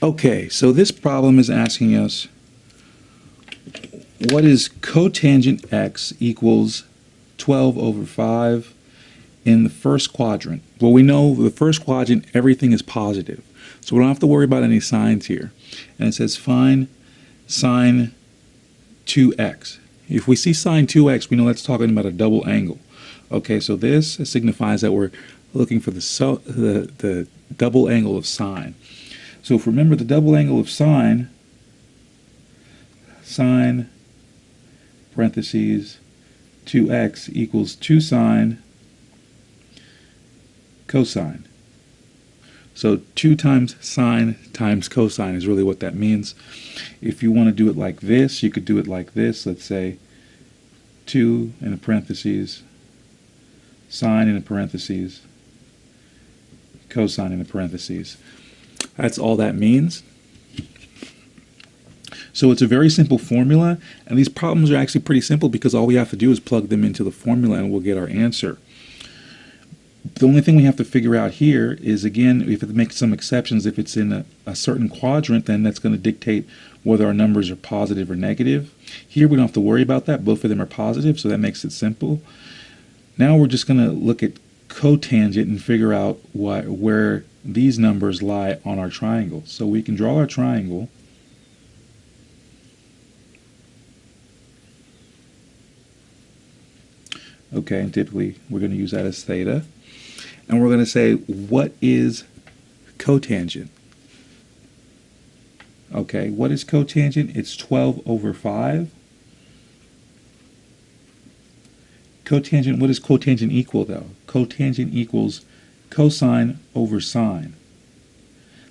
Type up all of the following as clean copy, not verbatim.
Okay, so this problem is asking us what is cotangent x equals 12 over 5 in the first quadrant. Well, we know the first quadrant everything is positive, so we don't have to worry about any signs here. And it says find sine 2x. If we see sine 2x, we know that's talking about a double angle. Okay, so this signifies that we're looking for the double angle of sine. So if we remember the double angle of sine, sine parentheses 2x equals 2 sine cosine. So 2 times sine times cosine is really what that means. If you want to do it like this, you could do it like this. Let's say 2 in the parentheses, sine in the parentheses, cosine in the parentheses. That's all that means. So it's a very simple formula, and these problems are actually pretty simple because all we have to do is plug them into the formula and we'll get our answer. The only thing we have to figure out here is, again, we have to make some exceptions. If it's in a certain quadrant, then that's going to dictate whether our numbers are positive or negative. Here we don't have to worry about that. Both of them are positive, so that makes it simple. Now we're just going to look at cotangent and figure out where these numbers lie on our triangle. So we can draw our triangle. Okay, and typically we're going to use that as theta. And we're going to say, what is cotangent? Okay, what is cotangent? It's 12 over 5. Cotangent, what does cotangent equal though? Cotangent equals cosine over sine.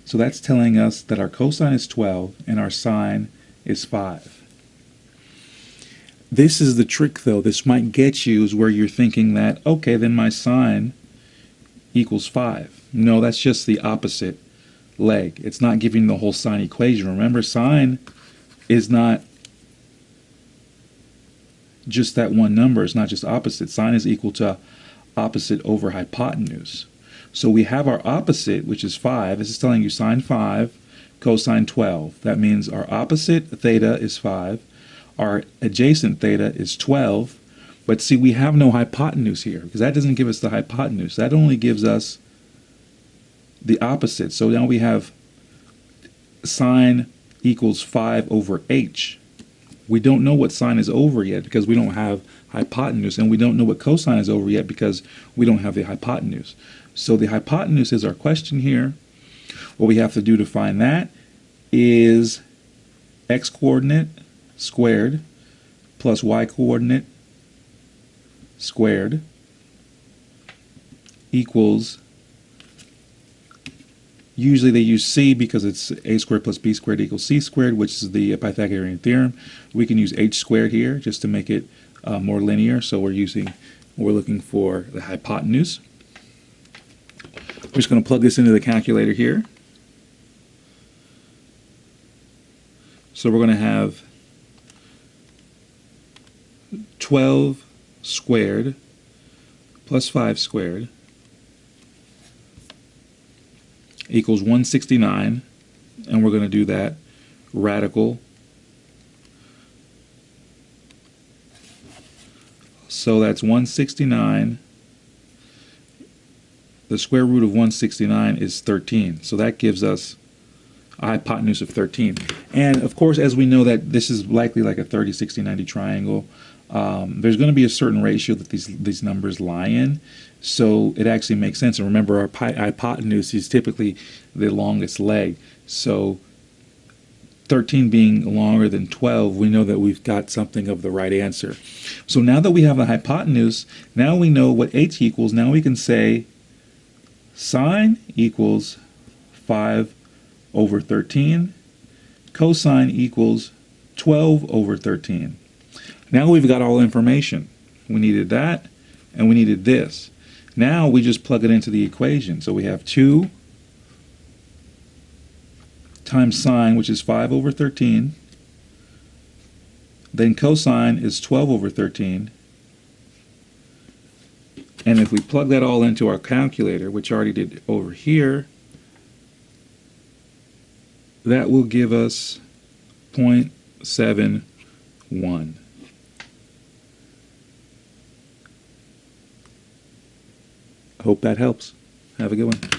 So that's telling us that our cosine is 12 and our sine is 5. This is the trick though. This might get you is where you're thinking that, okay, then my sine equals 5. No, that's just the opposite leg. It's not giving the whole sine equation. Remember, sine is not just that one number. It's not just opposite. Sine is equal to opposite over hypotenuse. So we have our opposite, which is 5. This is telling you sine 5, cosine 12. That means our opposite theta is 5. Our adjacent theta is 12. But see, we have no hypotenuse here because that doesn't give us the hypotenuse. That only gives us the opposite. So now we have sine equals 5 over h. We don't know what sine is over yet because we don't have hypotenuse, and we don't know what cosine is over yet because we don't have the hypotenuse. So the hypotenuse is our question here. What we have to do to find that is x coordinate squared plus y coordinate squared equals, usually they use c because it's a squared plus b squared equals c squared, which is the Pythagorean theorem. We can use h squared here just to make it more linear, so we're looking for the hypotenuse. We're just going to plug this into the calculator here. So we're going to have 12 squared plus 5 squared equals 169, and we're going to do that radical. So that's 169. The square root of 169 is 13. So that gives us a hypotenuse of 13. And of course, as we know that this is likely like a 30, 60, 90 triangle, there's going to be a certain ratio that these numbers lie in. So it actually makes sense. And remember, our hypotenuse is typically the longest leg. So 13 being longer than 12, we know that we've got something of the right answer. So now that we have a hypotenuse, now we know what h equals. Now we can say sine equals 5 over 13. Cosine equals 12 over 13. Now we've got all information. We needed that, and we needed this. Now we just plug it into the equation. So we have 2 times sine, which is 5 over 13. Then cosine is 12 over 13. And if we plug that all into our calculator, which I already did over here, that will give us 0.71. Hope that helps. Have a good one.